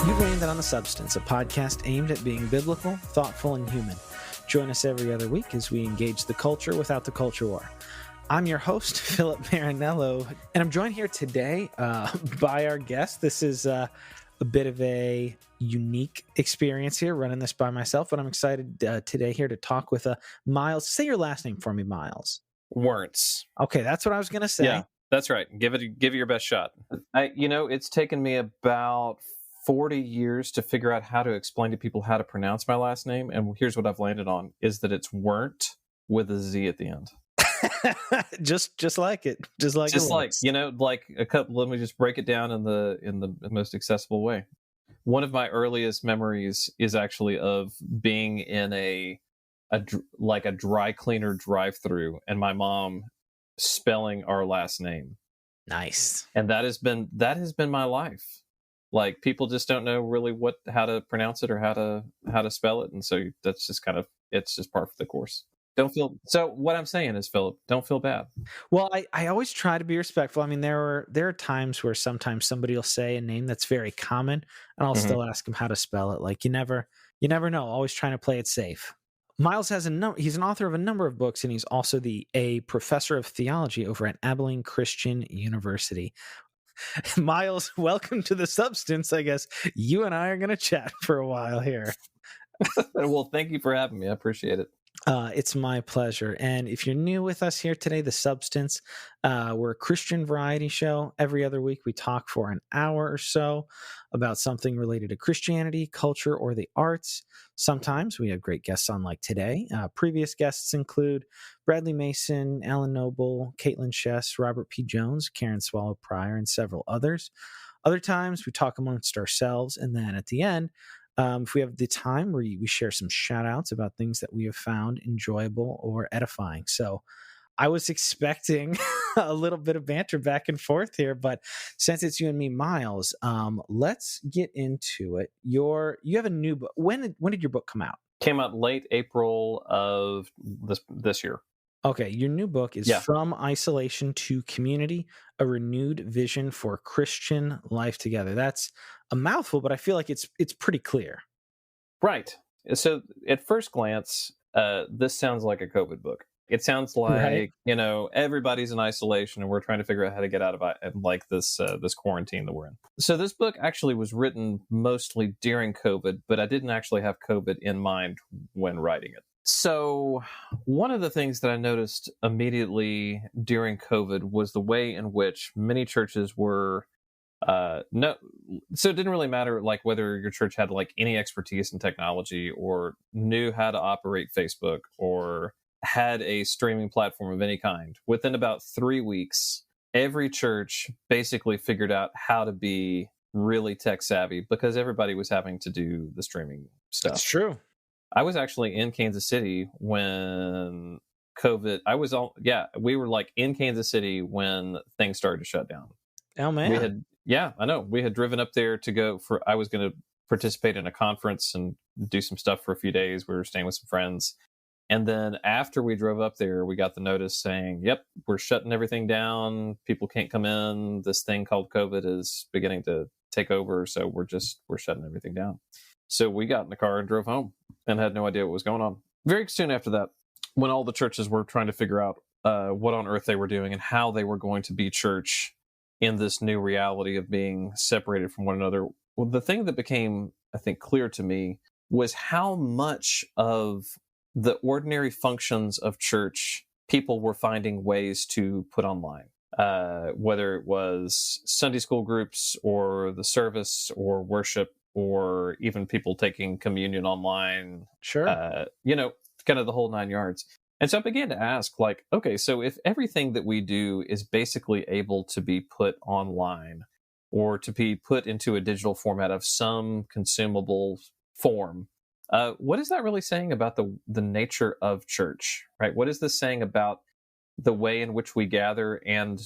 You've landed on The Substance, a podcast aimed at being biblical, thoughtful, and human. Join us every other week as we engage the culture without the culture war. I'm your host, Philip Marinello, and I'm joined here today by our guest. This is a bit of a unique experience here, running this by myself, but I'm excited today here to talk with Myles. Say your last name for me, Myles. Werntz. Okay, that's what I was going to say. Yeah, that's right. Give it your best shot. It's taken me about 40 years to figure out how to explain to people how to pronounce my last name, and here's what I've landed on: is that it's Wernt with a Z at the end. just like it, like a couple. Let me just break it down in the most accessible way. One of my earliest memories is actually of being in a dry cleaner drive-through, and my mom spelling our last name. Nice. And that has been my life. Like, people just don't know really how to pronounce it or how to spell it, and so that's just it's just par for the course. So what I'm saying is, Philip, don't feel bad. Well, I always try to be respectful. I mean, there are times where sometimes somebody will say a name that's very common, and I'll still ask them how to spell it. Like, you never know. Always trying to play it safe. Myles he's an author of a number of books, and he's also a professor of theology over at Abilene Christian University. Myles, welcome to The Substance. I guess you and I are going to chat for a while here. Well, thank you for having me. I appreciate it. It's my pleasure. And if you're new with us here today, The Substance, we're a Christian variety show. Every other week, we talk for an hour or so about something related to Christianity, culture, or the arts. Sometimes we have great guests on, like today. Previous guests include Bradley Mason, Alan Noble, Caitlin Chess, Robert P. Jones, Karen Swallow Pryor, and several others. Other times, we talk amongst ourselves. And then at the end, if we have the time, we share some shout outs about things that we have found enjoyable or edifying. So I was expecting a little bit of banter back and forth here, but since it's you and me, Myles, let's get into it. You have a new book. When did your book come out? Came out late April of this year. Okay, your new book is From Isolation to Community, a renewed vision for Christian life together. That's a mouthful, but I feel like it's pretty clear. Right. So at first glance, this sounds like a COVID book. It sounds like, everybody's in isolation and we're trying to figure out how to get out of this quarantine that we're in. So this book actually was written mostly during COVID, but I didn't actually have COVID in mind when writing it. So one of the things that I noticed immediately during COVID was the way in which many churches were so it didn't really matter like whether your church had like any expertise in technology or knew how to operate Facebook or had a streaming platform of any kind. Within about 3 weeks, every church basically figured out how to be really tech savvy because everybody was having to do the streaming stuff. That's true. I was actually in Kansas City when COVID. We were like in Kansas City when things started to shut down. Oh man, I know. We had driven up there to go I was going to participate in a conference and do some stuff for a few days. We were staying with some friends, and then after we drove up there, we got the notice saying, "Yep, we're shutting everything down. People can't come in. This thing called COVID is beginning to take over. So we're shutting everything down." So we got in the car and drove home and had no idea what was going on. Very soon after that, when all the churches were trying to figure out what on earth they were doing and how they were going to be church in this new reality of being separated from one another, well, the thing that became, I think, clear to me was how much of the ordinary functions of church people were finding ways to put online. Whether it was Sunday school groups or the service or worship, or even people taking communion online, sure, kind of the whole 9 yards. And so I began to ask, like, okay, so if everything that we do is basically able to be put online or to be put into a digital format of some consumable form, what is that really saying about the nature of church, right? What is this saying about the way in which we gather? And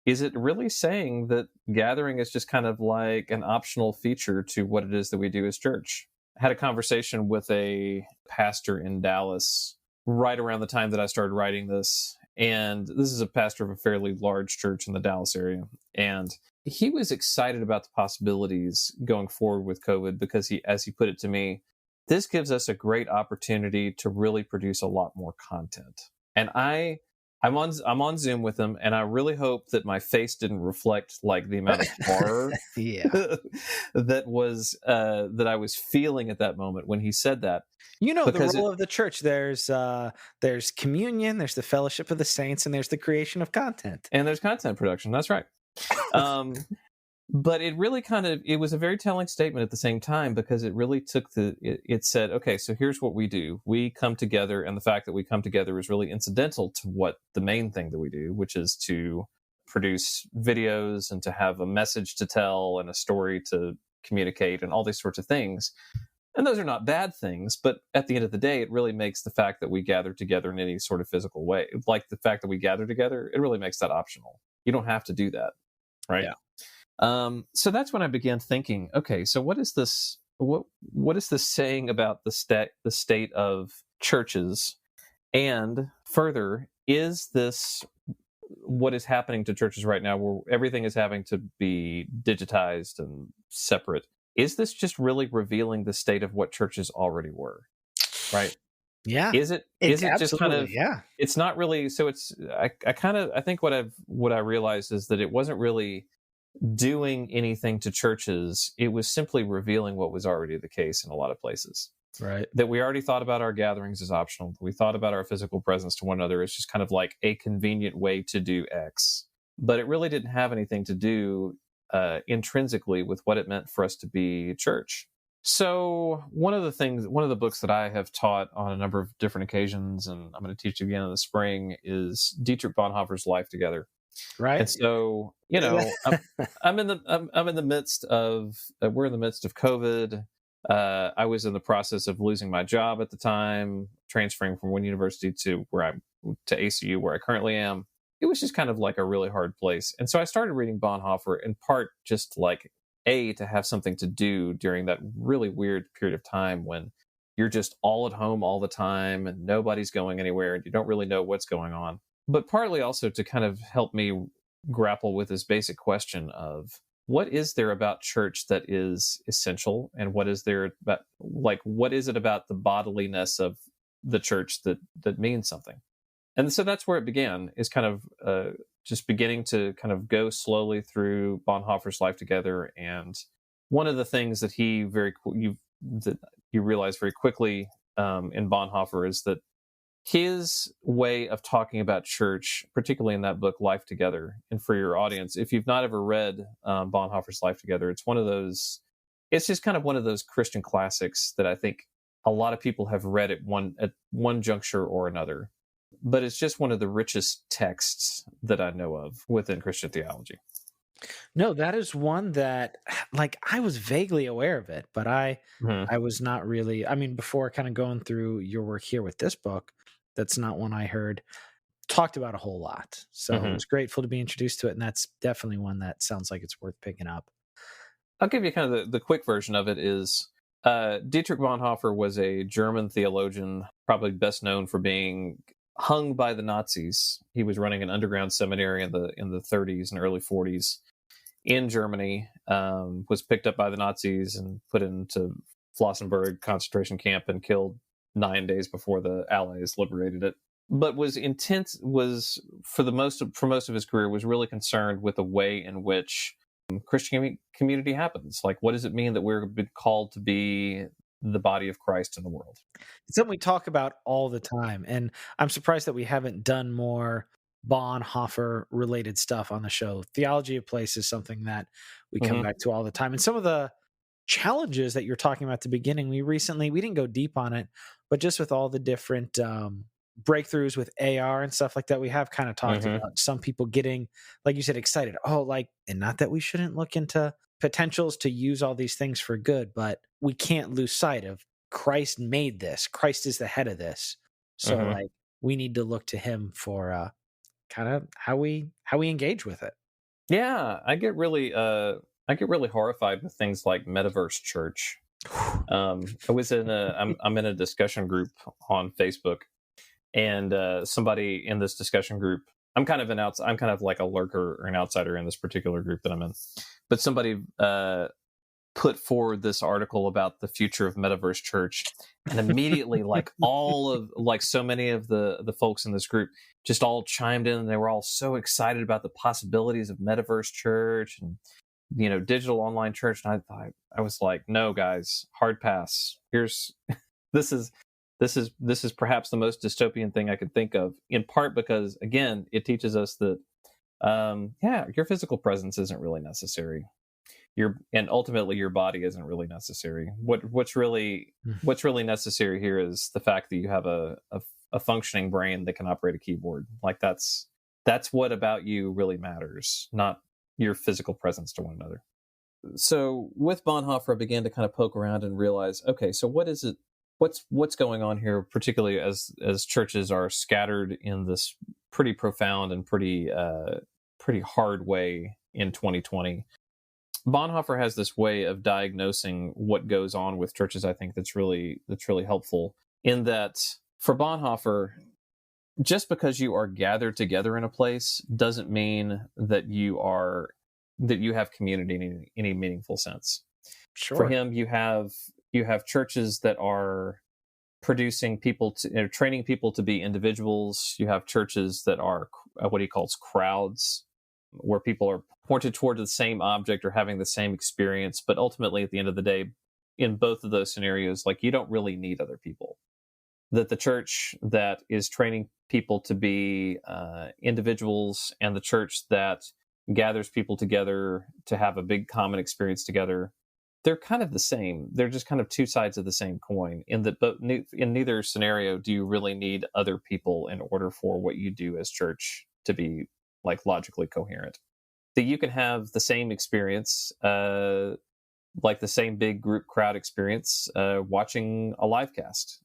is it really saying that gathering is just kind of like an optional feature to what it is that we do as church? I had a conversation with a pastor in Dallas right around the time that I started writing this. And this is a pastor of a fairly large church in the Dallas area. And he was excited about the possibilities going forward with COVID because as he put it to me, this gives us a great opportunity to really produce a lot more content. And I'm on Zoom with him, and I really hope that my face didn't reflect like the amount of horror Yeah. that I was feeling at that moment when he said that. You know, the Because role of the church, there's communion, there's the fellowship of the saints, and there's the creation of content. and there's content production. That's right. Um, but it really it was a very telling statement at the same time, because it really took it said, okay, so here's what we do. We come together, and the fact that we come together is really incidental to what the main thing that we do, which is to produce videos and to have a message to tell and a story to communicate and all these sorts of things. And those are not bad things, but at the end of the day, it really makes the fact that we gather together in any sort of physical way, like the fact that we gather together, it really makes that optional. You don't have to do that, right? Yeah. So that's when I began thinking, okay, so what is this? What is this saying about the state of churches? And further, is this what is happening to churches right now, where everything is having to be digitized and separate? Is this just really revealing the state of what churches already were? Right? Yeah. Is it just kind of, yeah. it's not really, so it's, I think what I realized is that it wasn't really doing anything to churches. It was simply revealing what was already the case in a lot of places. Right. That we already thought about our gatherings as optional. We thought about our physical presence to one another as just kind of like a convenient way to do X. But it really didn't have anything to do intrinsically with what it meant for us to be church. So one of the books that I have taught on a number of different occasions, and I'm going to teach again in the spring, is Dietrich Bonhoeffer's Life Together. Right. And so, I'm in the midst of we're in the midst of COVID. I was in the process of losing my job at the time, transferring from one university to ACU, where I currently am. It was just kind of like a really hard place. And so I started reading Bonhoeffer, in part just like to have something to do during that really weird period of time when you're just all at home all the time and nobody's going anywhere and you don't really know what's going on. But partly also to kind of help me grapple with this basic question of what is there about church that is essential, and what is there about, like, what is it about the bodiliness of the church that means something? And so that's where it began, is kind of just beginning to kind of go slowly through Bonhoeffer's Life Together. And one of the things that that you realize very quickly in Bonhoeffer is that his way of talking about church, particularly in that book, Life Together, and for your audience, if you've not ever read Bonhoeffer's Life Together, it's just kind of one of those Christian classics that I think a lot of people have read at one juncture or another. But it's just one of the richest texts that I know of within Christian theology. No, that is one that, like, I was vaguely aware of it, but I was not really, I mean, before kind of going through your work here with this book, that's not one I heard talked about a whole lot. So I was grateful to be introduced to it. And that's definitely one that sounds like it's worth picking up. I'll give you kind of the quick version of it is Dietrich Bonhoeffer was a German theologian, probably best known for being hung by the Nazis. He was running an underground seminary in the 30s and early 40s in Germany, was picked up by the Nazis and put into Flossenburg concentration camp and killed 9 days before the Allies liberated it. But was for most of his career was really concerned with the way in which Christian community happens. Like, what does it mean that we're been called to be the body of Christ in the world? It's something we talk about all the time, and I'm surprised that we haven't done more Bonhoeffer related stuff on the show. Theology of Place is something that we come back to all the time, and some of the challenges that you're talking about at the beginning, we didn't go deep on it, but just with all the different breakthroughs with AR and stuff like that, we have kind of talked about some people getting, like you said, excited. And not that we shouldn't look into potentials to use all these things for good, but we can't lose sight of Christ made this. Christ is the head of this. So like we need to look to him for kind of how we engage with it. Yeah, I get really horrified with things like metaverse church. I'm in a discussion group on Facebook, and somebody in this discussion group I'm kind of I'm kind of like a lurker or an outsider in this particular group that I'm in. But somebody put forward this article about the future of metaverse church, and immediately like all of like so many of the folks in this group just all chimed in, and they were all so excited about the possibilities of metaverse church and digital online church. And I was like, no guys, hard pass. Here's this is perhaps the most dystopian thing I could think of, in part because again it teaches us that your physical presence isn't really necessary. And ultimately your body isn't really necessary. What's really necessary here is the fact that you have a functioning brain that can operate a keyboard. Like that's what about you really matters, not your physical presence to one another. So with Bonhoeffer, I began to kind of poke around and realize, okay, so what is it? What's going on here, particularly as churches are scattered in this pretty profound and pretty hard way in 2020. Bonhoeffer has this way of diagnosing what goes on with churches, I think, that's really helpful, in that for Bonhoeffer, just because you are gathered together in a place doesn't mean that you have community in any meaningful sense. Sure. For him, you have churches that are producing people training people to be individuals. You have churches that are what he calls crowds, where people are pointed toward the same object or having the same experience. But ultimately, at the end of the day, in both of those scenarios, like, you don't really need other people. That the church that is training people to be individuals and the church that gathers people together to have a big common experience together, they're kind of the same. They're just kind of two sides of the same coin, in that, but in neither scenario do you really need other people in order for what you do as church to be like logically coherent. That you can have the same experience, like the same big group crowd experience, watching a live cast.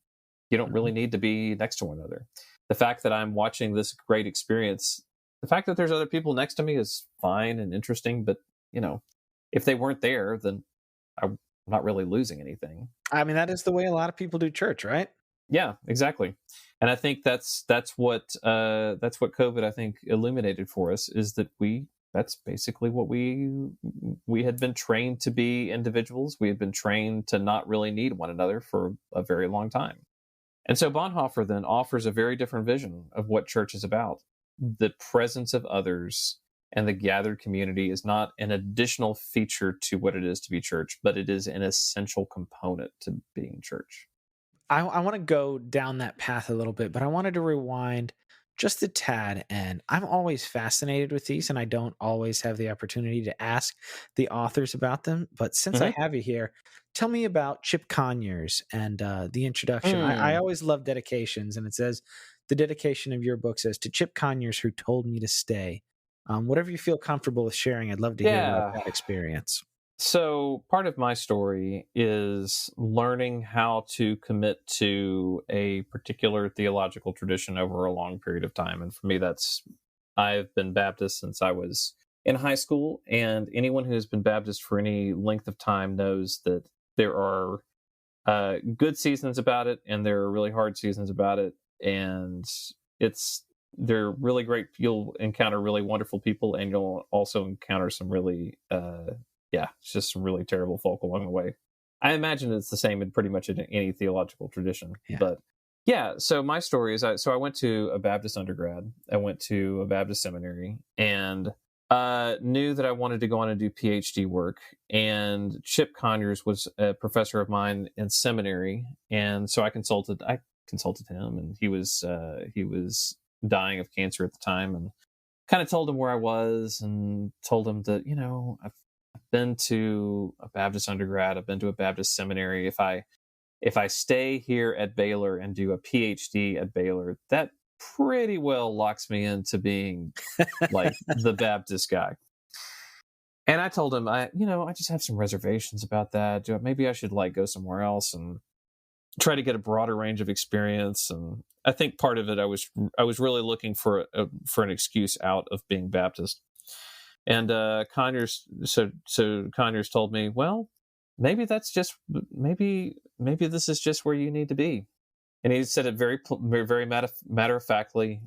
You don't really need to be next to one another. The fact that I'm watching this great experience, the fact that there's other people next to me is fine and interesting, but if they weren't there, then I'm not really losing anything. I mean, that is the way a lot of people do church, right? Yeah, exactly. And I think that's what COVID, I think, illuminated for us, is that that's basically what we had been trained to be individuals. We had been trained to not really need one another for a very long time. And so Bonhoeffer then offers a very different vision of what church is about. The presence of others and the gathered community is not an additional feature to what it is to be church, but it is an essential component to being church. I want to go down that path a little bit, but I wanted to rewind just a tad. And I'm always fascinated with these, and I don't always have the opportunity to ask the authors about them. But since I have you here, tell me about Chip Conyers and the introduction. I always love dedications, and it says, the dedication of your book says, to Chip Conyers, who told me to stay. Whatever you feel comfortable with sharing, I'd love to hear about that experience. So part of my story is learning how to commit to a particular theological tradition over a long period of time. And for me, I've been Baptist since I was in high school. And anyone who has been Baptist for any length of time knows that there are good seasons about it, and there are really hard seasons about it. And they're really great. You'll encounter really wonderful people, and you'll also encounter some really, it's just some really terrible folk along the way. I imagine it's the same in pretty much any theological tradition. Yeah. But yeah, so my story is, I went to a Baptist undergrad. I went to a Baptist seminary, and knew that I wanted to go on and do PhD work. And Chip Conyers was a professor of mine in seminary, and so I consulted him, and he was dying of cancer at the time, and kind of told him where I was, and told him that, I've been to a Baptist undergrad, I've been to a Baptist seminary. If I stay here at Baylor and do a PhD at Baylor, that pretty well locks me into being like the Baptist guy. And I told him, I just have some reservations about that. Maybe I should go somewhere else and try to get a broader range of experience. And I think part of it, I was really looking for an excuse out of being Baptist. And Conyers told me, well, maybe this is just where you need to be. And he said it very, very matter of factly.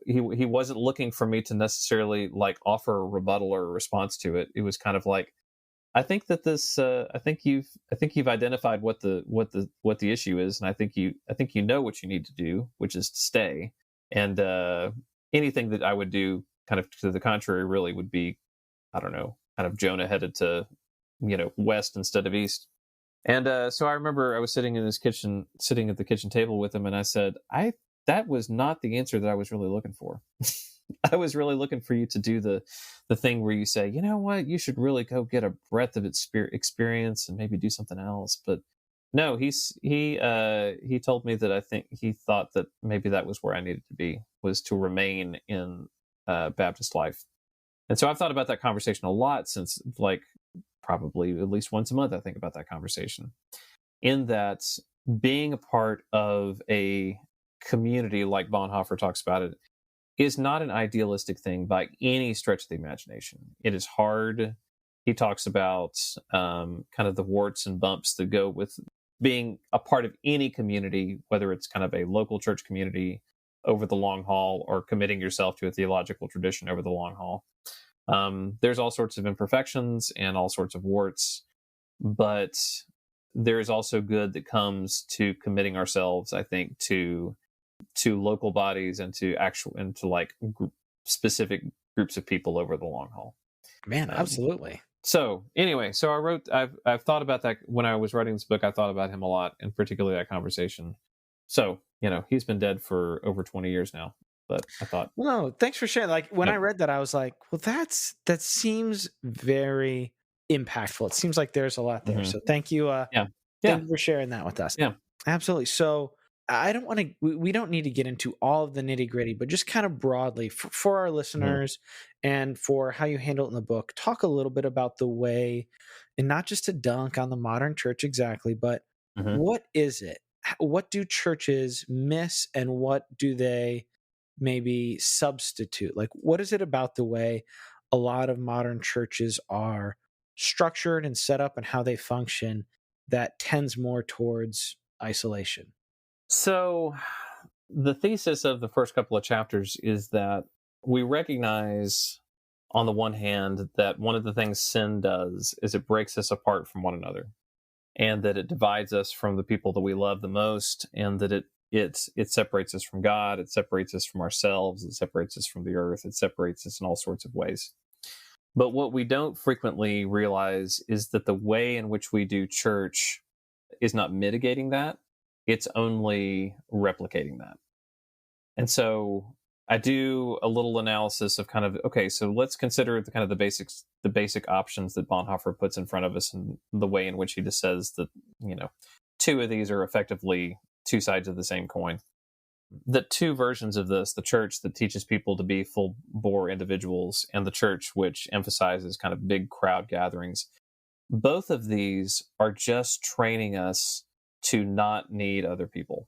he wasn't looking for me to necessarily like offer a rebuttal or a response to it. It was kind of like, I think that this I think you've identified what the issue is, and I think you know what you need to do, which is to stay. And anything that I would do kind of to the contrary really would be, I don't know, kind of Jonah headed to, west instead of east. And so I remember I was sitting at the kitchen table with him, and I said, that was not the answer that I was really looking for. I was really looking for you to do the thing where you say, you know what, you should really go get a breadth of experience and maybe do something else. But no, he told me that I think he thought that maybe that was where I needed to be, was to remain in Baptist life. And so I've thought about that conversation a lot since, like, probably at least once a month I think about that conversation. In that, being a part of a community like Bonhoeffer talks about it is not an idealistic thing by any stretch of the imagination. It is hard. He talks about kind of the warts and bumps that go with being a part of any community, whether it's kind of a local church community over the long haul or committing yourself to a theological tradition over the long haul. There's all sorts of imperfections and all sorts of warts, but there is also good that comes to committing ourselves, I think, to local bodies and to like specific groups of people over the long haul. Man, absolutely. So anyway, I've thought about that when I was writing this book. I thought about him a lot, and particularly that conversation. So, he's been dead for over 20 years now, but I thought, well, no, thanks for sharing. Like when I read that, I was like, well, that seems very impactful. It seems like there's a lot there. Mm-hmm. So thank you. Thank you for sharing that with us. Yeah, absolutely. So I don't want to, we don't need to get into all of the nitty gritty, but just kind of broadly for our listeners and for how you handle it in the book, talk a little bit about the way, and not just to dunk on the modern church exactly, but what is it? What do churches miss and what do they maybe substitute? Like, what is it about the way a lot of modern churches are structured and set up and how they function that tends more towards isolation? So the thesis of the first couple of chapters is that we recognize, on the one hand, that one of the things sin does is it breaks us apart from one another, and that it divides us from the people that we love the most, and that it separates us from God, it separates us from ourselves, it separates us from the earth, it separates us in all sorts of ways. But what we don't frequently realize is that the way in which we do church is not mitigating that. It's only replicating that. And so I do a little analysis of kind of, okay, so let's consider the basic options that Bonhoeffer puts in front of us, and the way in which he just says that, two of these are effectively two sides of the same coin. The two versions of this, the church that teaches people to be full-bore individuals and the church which emphasizes kind of big crowd gatherings, both of these are just training us to not need other people.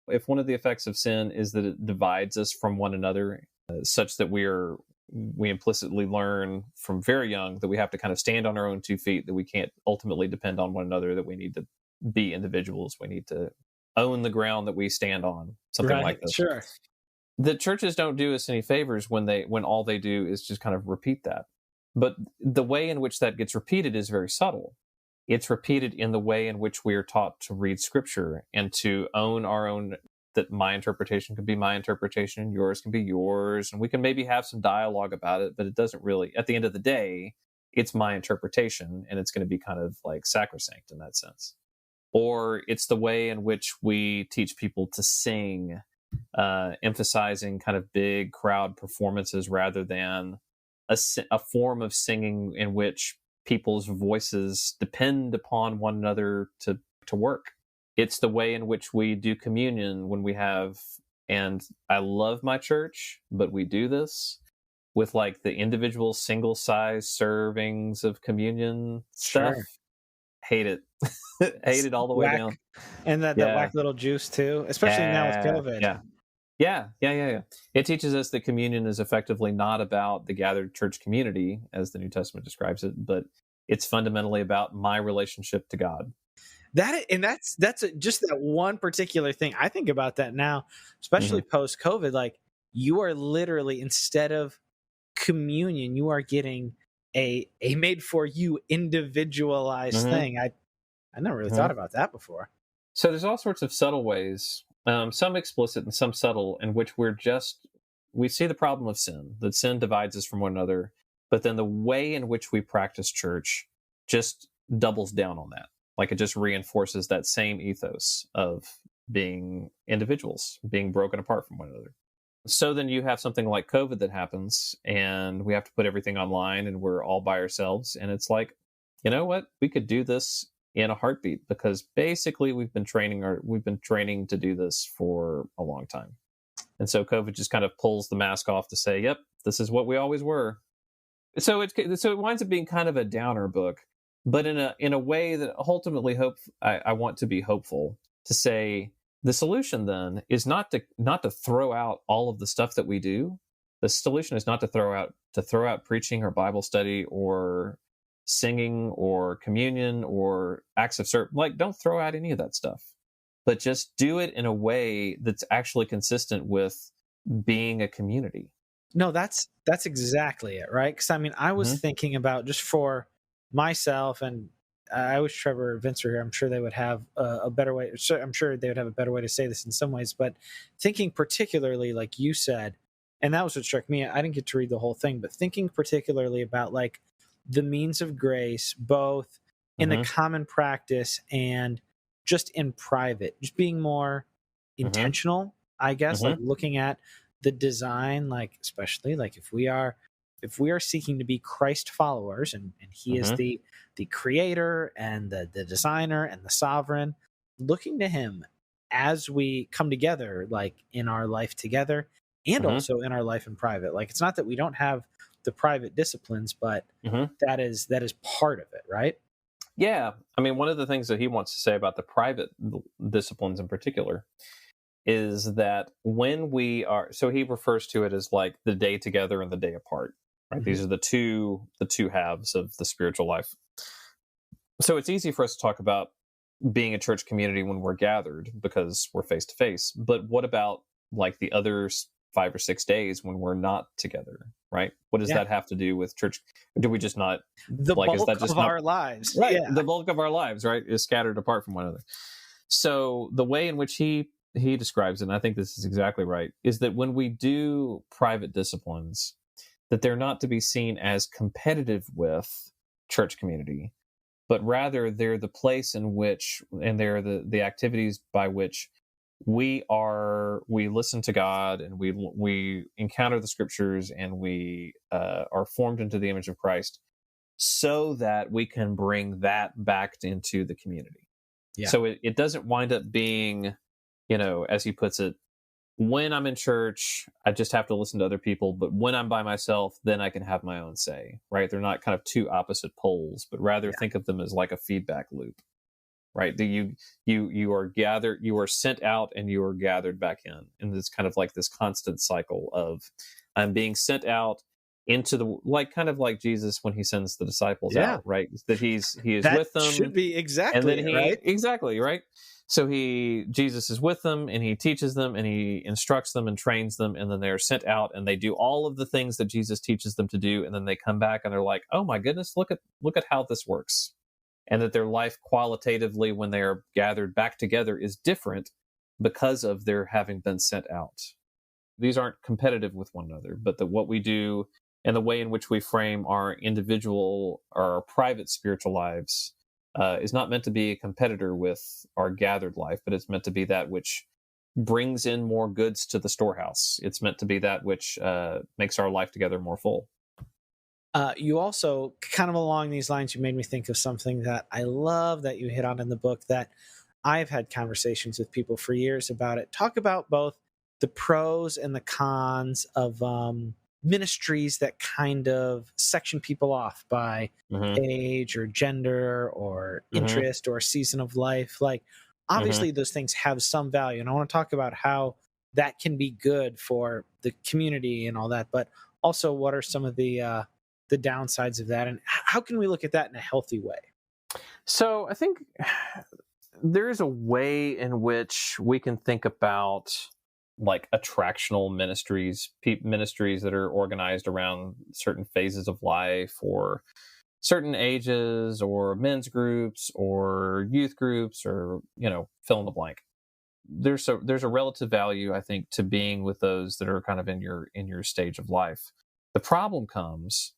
If one of the effects of sin is that it divides us from one another, such that we implicitly learn from very young that we have to kind of stand on our own 2 feet, that we can't ultimately depend on one another, that we need to be individuals, we need to own the ground that we stand on, something like this. Sure. The churches don't do us any favors when all they do is just kind of repeat that. But the way in which that gets repeated is very subtle. It's repeated in the way in which we are taught to read scripture and to own our own, that my interpretation can be my interpretation and yours can be yours. And we can maybe have some dialogue about it, but it doesn't really, at the end of the day, it's my interpretation and it's going to be kind of like sacrosanct in that sense. Or it's the way in which we teach people to sing, emphasizing kind of big crowd performances rather than a form of singing in which people's voices depend upon one another to work. It's the way in which we do communion when we have, and I love my church, but we do this with like the individual single size servings of communion stuff. Sure. Hate it. Hate it all the way down. And that whack little juice too, especially now with COVID. Yeah. It teaches us that communion is effectively not about the gathered church community, as the New Testament describes it, but it's fundamentally about my relationship to God. Just that one particular thing. I think about that now, especially Mhm. post COVID. Like, you are literally, instead of communion, you are getting a made for you individualized Mhm. thing. I never really thought Mhm. about that before. So there's all sorts of subtle ways, some explicit and some subtle, in which we see the problem of sin, that sin divides us from one another, but then the way in which we practice church just doubles down on that. Like, it just reinforces that same ethos of being individuals, being broken apart from one another. So then you have something like COVID that happens, and we have to put everything online, and we're all by ourselves. And it's like, you know what? We could do this in a heartbeat, because basically we've been training to do this for a long time. And so COVID just kind of pulls the mask off to say, "Yep, this is what we always were." So it winds up being kind of a downer book, but in a way that ultimately I want to be hopeful, to say the solution then is not to throw out all of the stuff that we do. The solution is not to throw out preaching or Bible study or singing or communion or acts of service. Like, don't throw out any of that stuff, but just do it in a way that's actually consistent with being a community. No, that's exactly it, right? Because I mean, I was Hmm. thinking about, just for myself, and I wish Trevor Vincent were here. I'm sure they would have a better way. I'm sure they would have a better way to say this in some ways. But thinking particularly, like you said, and that was what struck me. I didn't get to read the whole thing, but thinking particularly about, like, the means of grace, both in the Hmm. common practice and just in private, just being more Hmm. intentional, I guess, like Hmm. looking at the design, like, especially like if we are seeking to be Christ followers, and he is Hmm. the creator and the designer and the sovereign, looking to him as we come together, like in our life together, and Hmm. also in our life in private. Like, it's not that we don't have the private disciplines, but Hmm. that is part of it, right? Yeah, I mean, one of the things that he wants to say about the private disciplines in particular is that when we are, so he refers to it as like the day together and the day apart. Right, Hmm. these are the two halves of the spiritual life. So it's easy for us to talk about being a church community when we're gathered because we're face to face. But what about like the other 5 or 6 days when we're not together? Right? What does Yeah, that have to do with church? Do we just not, the like? Is that bulk just of not our lives. right? Yeah, The bulk of our lives, right, is scattered apart from one another. So the way in which he describes it, and I think this is exactly right, is that when we do private disciplines, that they're not to be seen as competitive with church community, but rather they're the place in which, and they're the activities by which we listen to God, and we encounter the scriptures, and we are formed into the image of Christ, so that we can bring that back into the community. yeah, So it doesn't wind up being, as he puts it, when I'm in church, I just have to listen to other people, but when I'm by myself, then I can have my own say, right? They're not kind of two opposite poles, but rather yeah. think of them as like a feedback loop, right? You are sent out and you are gathered back in. And it's kind of like this constant cycle of, I'm being sent out into the, like, kind of like Jesus when he sends the disciples Yeah. out, right? That he is That with should them, be and exactly then it, right? exactly, right? So Jesus is with them, and he teaches them, and he instructs them and trains them, and then they're sent out and they do all of the things that Jesus teaches them to do, and then they come back and they're like, "Oh my goodness, look at how this works." And that their life qualitatively, when they are gathered back together, is different because of their having been sent out. These aren't competitive with one another, but that what we do and the way in which we frame our individual or our private spiritual lives is not meant to be a competitor with our gathered life, but it's meant to be that which brings in more goods to the storehouse. It's meant to be that which makes our life together more full. You also, kind of along these lines, you made me think of something that I love that you hit on in the book, that I've had conversations with people for years about it. Talk about both the pros and the cons of ministries that kind of section people off by Hmm. age or gender or Hmm. interest or season of life. Like, Hmm. obviously, those things have some value. And I want to talk about how that can be good for the community and all that. But also, what are some of the downsides of that, and how can we look at that in a healthy way? So I think there's a way in which we can think about like attractional ministries that are organized around certain phases of life or certain ages or men's groups or youth groups or, fill in the blank. There's a relative value, I think, to being with those that are kind of in your stage of life. The problem comes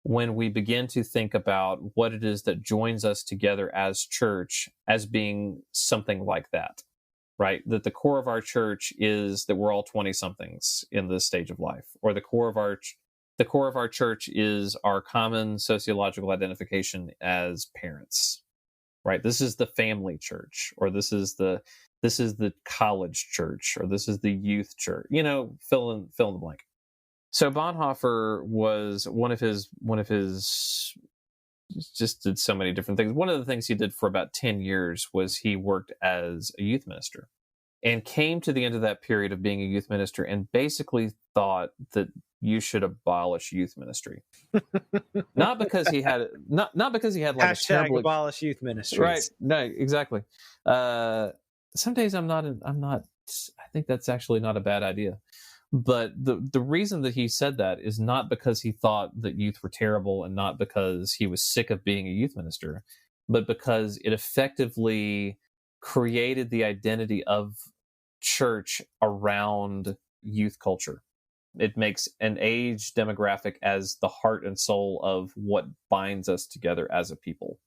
when we begin to think about what it is that joins us together as church as being something like that, right? That the core of our church is that we're all 20 somethings in this stage of life, or the core of our church is our common sociological identification as parents, right? This is the family church, or this is the college church, or this is the youth church. Fill in the blank. So Bonhoeffer was one of his just did so many different things. One of the things he did for about 10 years was he worked as a youth minister and came to the end of that period of being a youth minister and basically thought that you should abolish youth ministry. Not because he had like a terrible abolish youth ministries. Right. No, exactly. Some days I'm not I think that's actually not a bad idea. But the reason that he said that is not because he thought that youth were terrible and not because he was sick of being a youth minister, but because it effectively created the identity of church around youth culture. It makes an age demographic as the heart and soul of what binds us together as a people.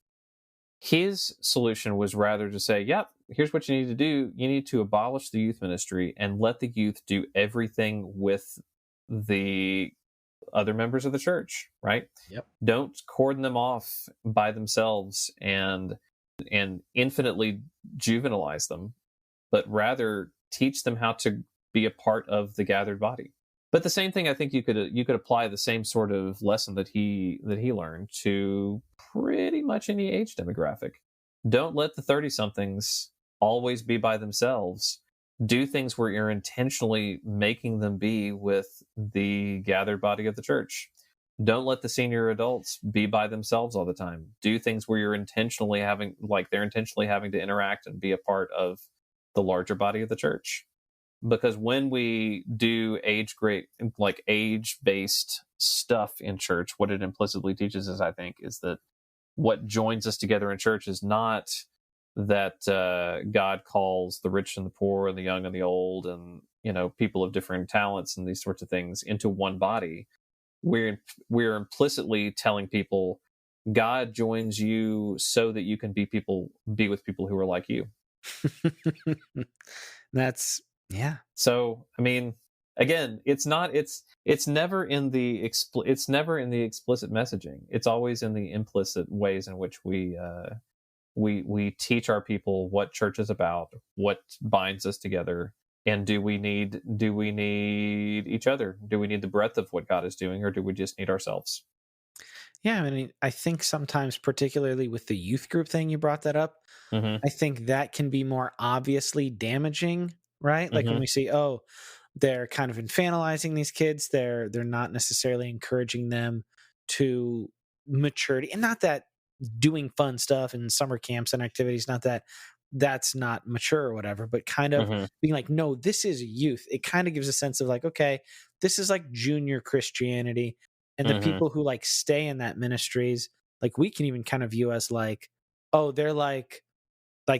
His solution was rather to say, yep, here's what you need to do. You need to abolish the youth ministry and let the youth do everything with the other members of the church, right? Yep. Don't cordon them off by themselves and infinitely juvenilize them, but rather teach them how to be a part of the gathered body. But the same thing, I think you could apply the same sort of lesson that he learned to pretty much any age demographic. Don't let the 30-somethings always be by themselves. Do things where you're intentionally making them be with the gathered body of the church. Don't let the senior adults be by themselves all the time. Do things where you're intentionally having to interact and be a part of the larger body of the church. Because when we do age-based stuff in church, what it implicitly teaches us, I think, is that what joins us together in church is not that God calls the rich and the poor and the young and the old and people of different talents and these sorts of things into one body. We're implicitly telling people God joins you so that you can be with people who are like you. That's yeah. So, I mean, again, it's never in the explicit messaging. It's always in the implicit ways in which we teach our people what church is about, what binds us together, and do we need each other? Do we need the breadth of what God is doing, or do we just need ourselves? Yeah, I mean, I think sometimes, particularly with the youth group thing, you brought that up. Mm-hmm. I think that can be more obviously damaging, right? Like when we see, they're kind of infantilizing these kids, they're not necessarily encouraging them to maturity. And not that doing fun stuff and summer camps and activities, not that that's not mature or whatever, but kind of being like, no, this is youth. It kind of gives a sense of like, okay, this is like junior Christianity. And the people who like stay in that ministries, like we can even kind of view as like, oh, they're like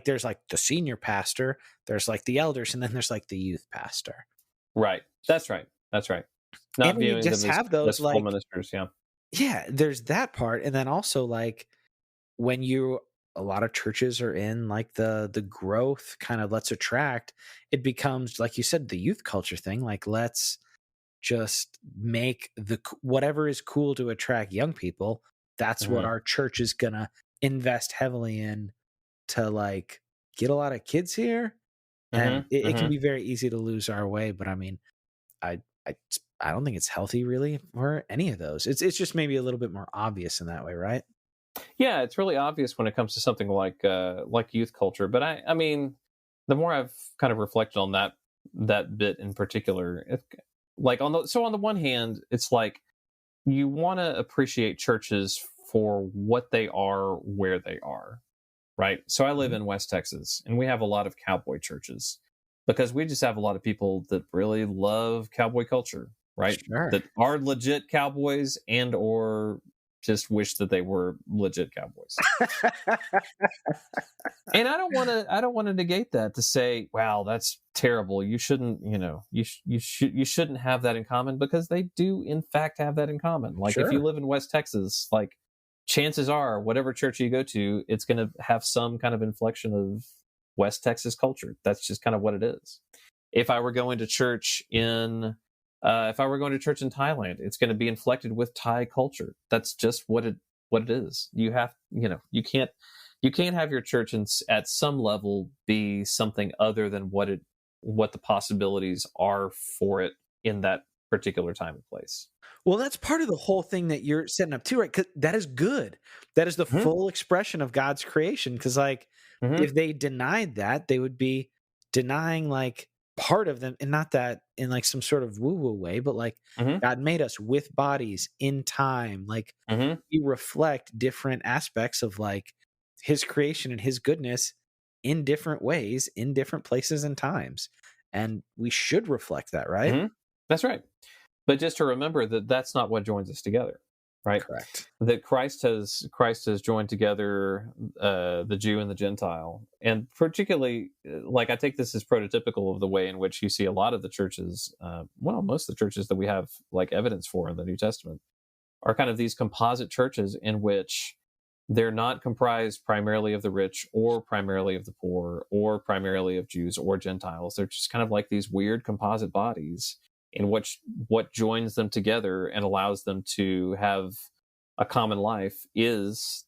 there's like the senior pastor, there's like the elders, and then there's like the youth pastor. Right. That's right. Not and viewing you just them have as those full like ministers. Yeah. Yeah, there's that part, and then also like when a lot of churches are in like the growth kind of let's attract, it becomes like you said the youth culture thing. Like let's just make whatever is cool to attract young people. That's what our church is gonna invest heavily in to like get a lot of kids here. And it can be very easy to lose our way. But I mean, I don't think it's healthy really for any of those. It's just maybe a little bit more obvious in that way, right? Yeah, it's really obvious when it comes to something like youth culture. But I mean, the more I've kind of reflected on that bit in particular, on the one hand, it's like you want to appreciate churches for what they are, where they are. right? So I live Mhm. in West Texas, and we have a lot of cowboy churches because we just have a lot of people that really love cowboy culture, right? Sure. That are legit cowboys and or just wish that they were legit cowboys. And I don't want to negate that to say, wow, that's terrible. You shouldn't, you shouldn't have that in common, because they do in fact have that in common. Like if you Sure. live in West Texas, like chances are whatever church you go to, it's going to have some kind of inflection of West Texas culture. That's just kind of what it is. If I were going to church in if I were going to church in Thailand, it's going to be inflected with Thai culture. That's just what it is. You have, you can't have your church at some level be something other than what the possibilities are for it in that particular time and place. Well, that's part of the whole thing that you're setting up too, right? 'Cause that is good. That is the Hmm. full expression of God's creation. Because, like, Hmm. if they denied that, they would be denying, like, part of them, and not that in, like, some sort of woo-woo way, but, like, Hmm. God made us with bodies in time. Like, Hmm. we reflect different aspects of, like, his creation and his goodness in different ways, in different places and times, and we should reflect that, right? Hmm. That's right. But just to remember that that's not what joins us together, right? Correct. That Christ has joined together the Jew and the Gentile, and particularly, like I take this as prototypical of the way in which you see a lot of the churches, well, most of the churches that we have like evidence for in the New Testament are kind of these composite churches in which they're not comprised primarily of the rich or primarily of the poor or primarily of Jews or Gentiles. They're just kind of like these weird composite bodies in which what joins them together and allows them to have a common life is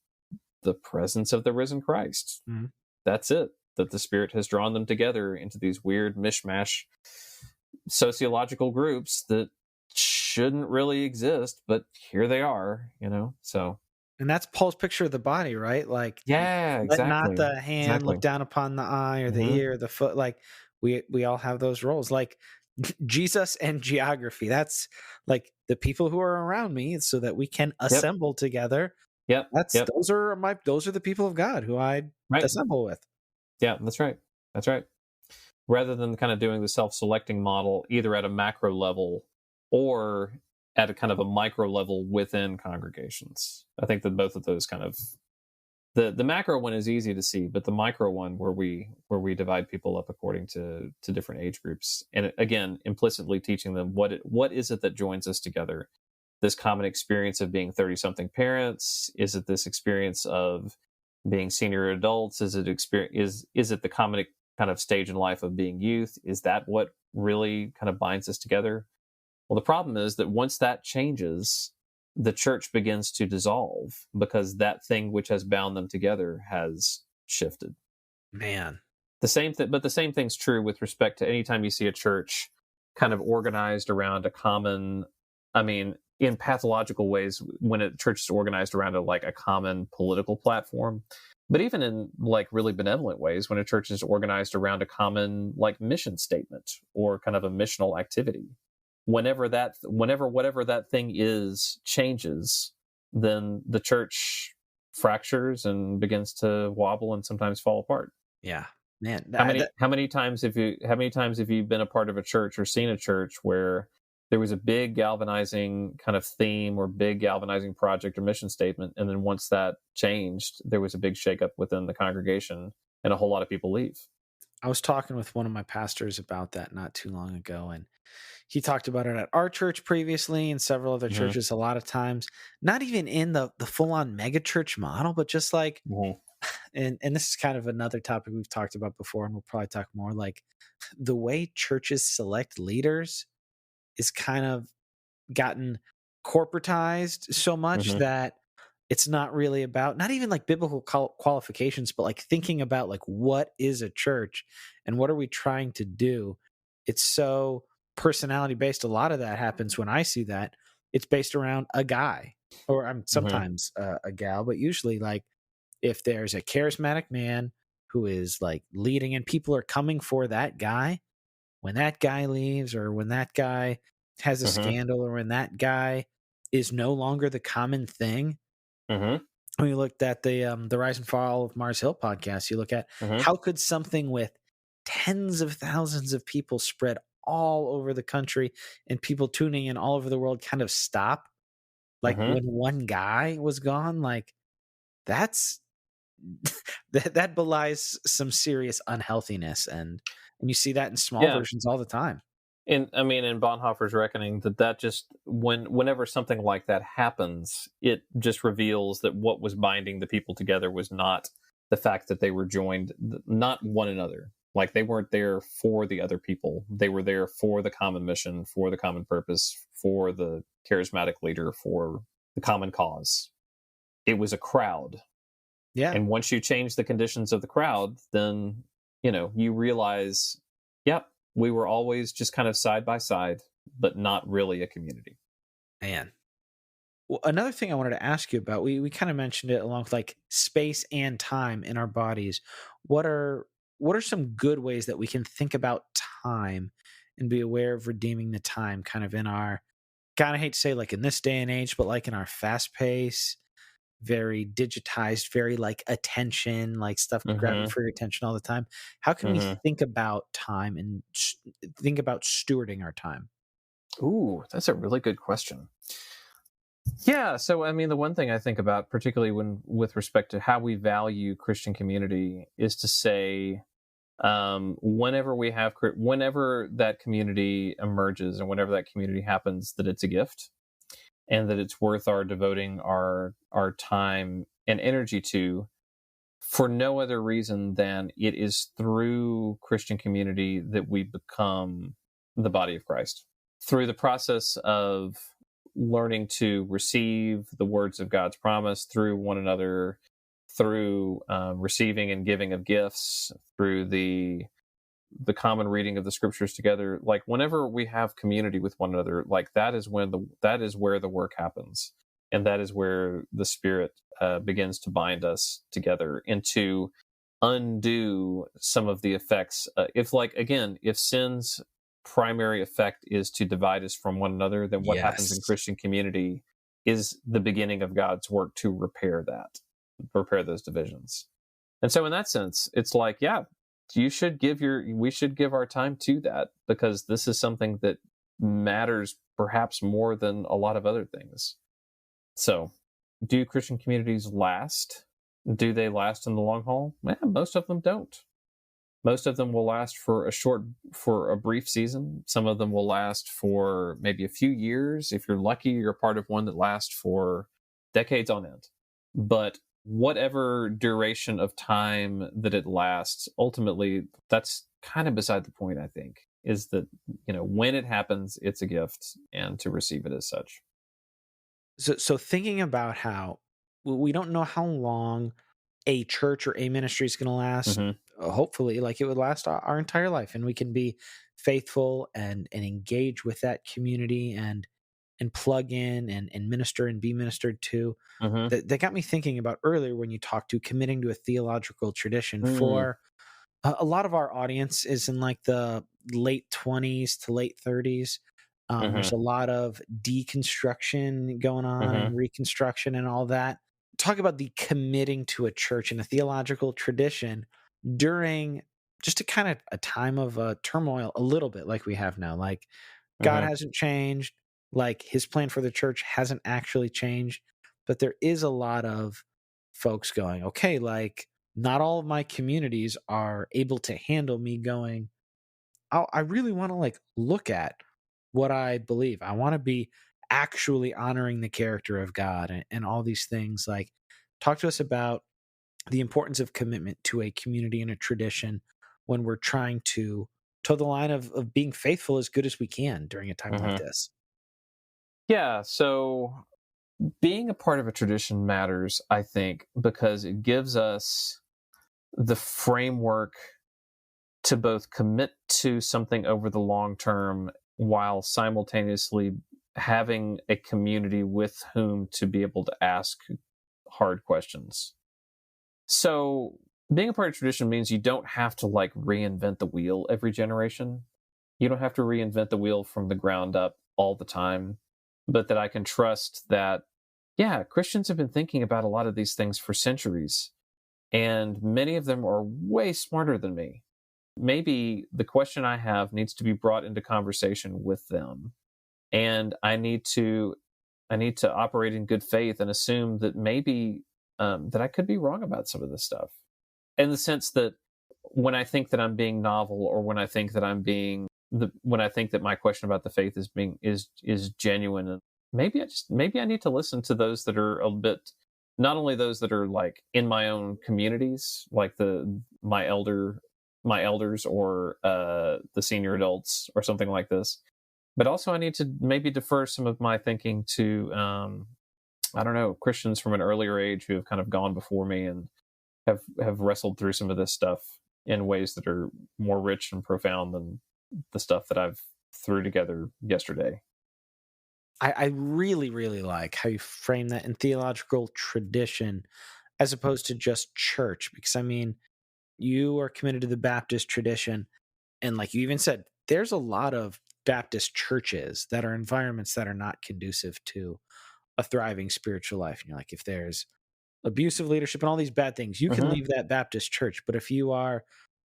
the presence of the risen Christ. Mhm. That's it. That the Spirit has drawn them together into these weird mishmash sociological groups that shouldn't really exist, but here they are, So And that's Paul's picture of the body, right? Like, yeah, let not exactly. the hand look Exactly. down upon the eye or the Hmm. ear or the foot. Like, we all have those roles. Like, Jesus and geography. That's like the people who are around me, so that we can Yep. assemble together. Yep. That's Yep. those are the people of God who I Right. assemble with. Yeah, that's right. That's right. Rather than kind of doing the self-selecting model either at a macro level or at a kind of a micro level within congregations. I think that both of those kind of the macro one is easy to see, but the micro one where we divide people up according to different age groups, and again implicitly teaching them what is it that joins us together. This common experience of being 30 something parents, is it this experience of being senior adults, is it the common kind of stage in life of being youth? Is that what really kind of binds us together? Well, the problem is that once that changes, the church begins to dissolve because that thing which has bound them together has shifted. Man. But the same thing's true with respect to anytime you see a church kind of organized around a common, I mean, in pathological ways, when a church is organized around a common political platform, but even in like really benevolent ways, when a church is organized around a common like mission statement or kind of a missional activity, whenever whatever that thing is changes, then the church fractures and begins to wobble and sometimes fall apart. Yeah. Man. How many times have you been a part of a church or seen a church where there was a big galvanizing kind of theme or big galvanizing project or mission statement, and then once that changed, there was a big shakeup within the congregation and a whole lot of people leave? I was talking with one of my pastors about that not too long ago, and he talked about it at our church previously and several other Hmm. churches a lot of times, not even in the full-on mega church model, but just like, Hmm. and this is kind of another topic we've talked about before, and we'll probably talk more, like the way churches select leaders is kind of gotten corporatized so much Hmm. that it's not really about, not even like biblical qualifications, but like thinking about like what is a church and what are we trying to do. It's so personality based. A lot of that happens when I see that. It's based around a guy, or I'm Hmm. sometimes a gal, but usually like if there's a charismatic man who is like leading and people are coming for that guy, when that guy leaves or when that guy has a Hmm. scandal or when that guy is no longer the common thing, Hmm. when you looked at the Rise and Fall of Mars Hill podcast, you look at Mm-hmm. how could something with tens of thousands of people spread all over the country and people tuning in all over the world kind of stop like Mm-hmm. when one guy was gone. Like that's that belies some serious unhealthiness, and you see that in small Yeah. versions all the time. In I mean, in Bonhoeffer's reckoning, that just whenever something like that happens, it just reveals that what was binding the people together was not the fact that they were joined, not one another. Like they weren't there for the other people; they were there for the common mission, for the common purpose, for the charismatic leader, for the common cause. It was a crowd, Yeah. and once you change the conditions of the crowd, then you realize, yep, we were always just kind of side by side, but not really a community. Man. Well, another thing I wanted to ask you about, we kind of mentioned it along with like space and time in our bodies. What are what are some good ways that we can think about time and be aware of redeeming the time kind of in our kind of hate to say like in this day and age, but like in our fast pace, very digitized, very like attention, like stuff grabbing Mm-hmm. for your attention all the time. How can we Mm-hmm. think about time and think about stewarding our time? Ooh, that's a really good question. Yeah, so I mean, the one thing I think about, particularly when with respect to how we value Christian community, is to say, whenever that community emerges and whenever that community happens, that it's a gift and that it's worth our devoting our time and energy to, for no other reason than it is through Christian community that we become the body of Christ. Through the process of learning to receive the words of God's promise through one another, through receiving and giving of gifts, through the common reading of the scriptures together, like whenever we have community with one another, like that is where the work happens, and that is where the Spirit begins to bind us together and to undo some of the effects. If like again, if sin's primary effect is to divide us from one another, then what happens in Yes. Christian community is the beginning of God's work to repair those divisions. And so in that sense, it's like, yeah, we should give our time to that, because this is something that matters perhaps more than a lot of other things. So, do Christian communities last? Do they last in the long haul? Most of them don't. Most of them will last for a brief season. Some of them will last for maybe a few years. If you're lucky, you're part of one that lasts for decades on end. But whatever duration of time that it lasts, ultimately, that's kind of beside the point, I think, is that, when it happens, it's a gift, and to receive it as such. So thinking about how we don't know how long a church or a ministry is going to last. Hmm. Hopefully, like it would last our entire life, and we can be faithful and engage with that community and plug in and minister and be ministered to. Hmm. That got me thinking about earlier when you talked to committing to a theological tradition. Mm. For a lot of our audience is in like the late 20s to late 30s. There's Hmm. a lot of deconstruction going on Hmm. and reconstruction and all that. Talk about the committing to a church and a theological tradition during just a kind of a time of turmoil, a little bit like we have now. Like God Hmm. hasn't changed, like his plan for the church hasn't actually changed, but there is a lot of folks going, okay, like not all of my communities are able to handle me going, I really want to like look at what I believe. I want to be actually honoring the character of God and all these things. Like, talk to us about the importance of commitment to a community and a tradition when we're trying to toe the line of being faithful as good as we can during a time like Hmm. this. Yeah. So being a part of a tradition matters, I think, because it gives us the framework to both commit to something over the long term while simultaneously having a community with whom to be able to ask hard questions. So, being a part of tradition means you don't have to like reinvent the wheel every generation. You don't have to reinvent the wheel from the ground up all the time, but that I can trust that yeah, Christians have been thinking about a lot of these things for centuries, and many of them are way smarter than me. Maybe the question I have needs to be brought into conversation with them, and I need to operate in good faith and assume that maybe that I could be wrong about some of this stuff, in the sense that when I think that I'm being novel, or when I think that when I think that my question about the faith is genuine, and maybe I need to listen to those that are a bit, not only those that are like in my own communities, like my elders, or the senior adults or something like this, but also I need to maybe defer some of my thinking to I don't know, Christians from an earlier age who have kind of gone before me and have wrestled through some of this stuff in ways that are more rich and profound than the stuff that I've threw together yesterday. I really, really like how you frame that in theological tradition as opposed to just church, because I mean, you are committed to the Baptist tradition. And like you even said, there's a lot of Baptist churches that are environments that are not conducive to a thriving spiritual life. And you're like, if there's abusive leadership and all these bad things, you can Hmm. leave that Baptist church. But if you are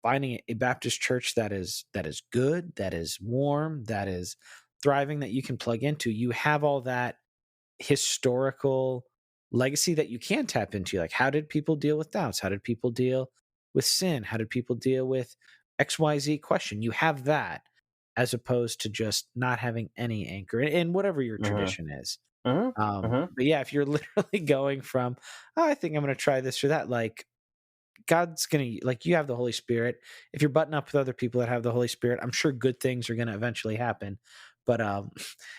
finding a Baptist church that is good, that is warm, that is thriving, that you can plug into, you have all that historical legacy that you can tap into. Like, how did people deal with doubts? How did people deal with sin? How did people deal with XYZ question? You have that as opposed to just not having any anchor in whatever your Hmm. tradition is. Hmm. Hmm. But yeah, if you're literally going from, oh, I think I'm going to try this or that, like God's going to, like, you have the Holy Spirit. If you're butting up with other people that have the Holy Spirit, I'm sure good things are going to eventually happen. But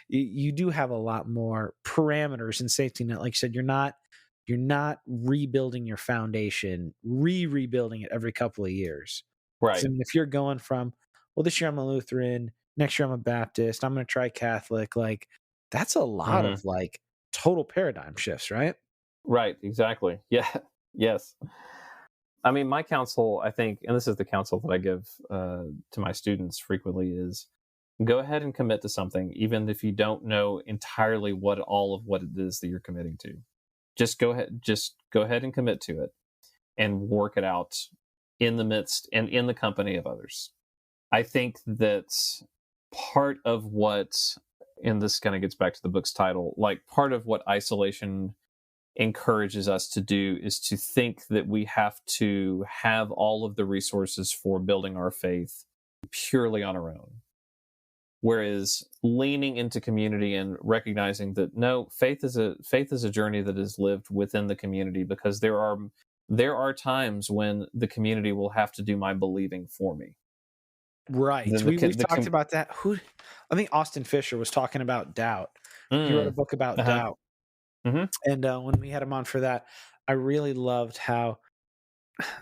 you do have a lot more parameters and safety net. Like you said, you're not rebuilding your foundation, rebuilding it every couple of years. Because I Right. mean, if you're going from, well, this year I'm a Lutheran, next year I'm a Baptist, I'm going to try Catholic, like that's a lot of Hmm. like total paradigm shifts, right? Right. Exactly. Yeah. Yes. I mean, my counsel, I think, and this is the counsel that I give to my students frequently, is go ahead and commit to something, even if you don't know entirely what all of what it is that you're committing to. Just go ahead and commit to it, and work it out in the midst and in the company of others. I think that part of what, and this kind of gets back to the book's title, like part of what isolation encourages us to do is to think that we have to have all of the resources for building our faith purely on our own. Whereas leaning into community and recognizing that no, faith is a journey that is lived within the community, because there are times when the community will have to do my believing for me. Right. Then We've the talked about that. Who I think Austin Fisher was talking about doubt. He wrote a book about uh-huh. doubt. Hmm. And when we had him on for that, I really loved how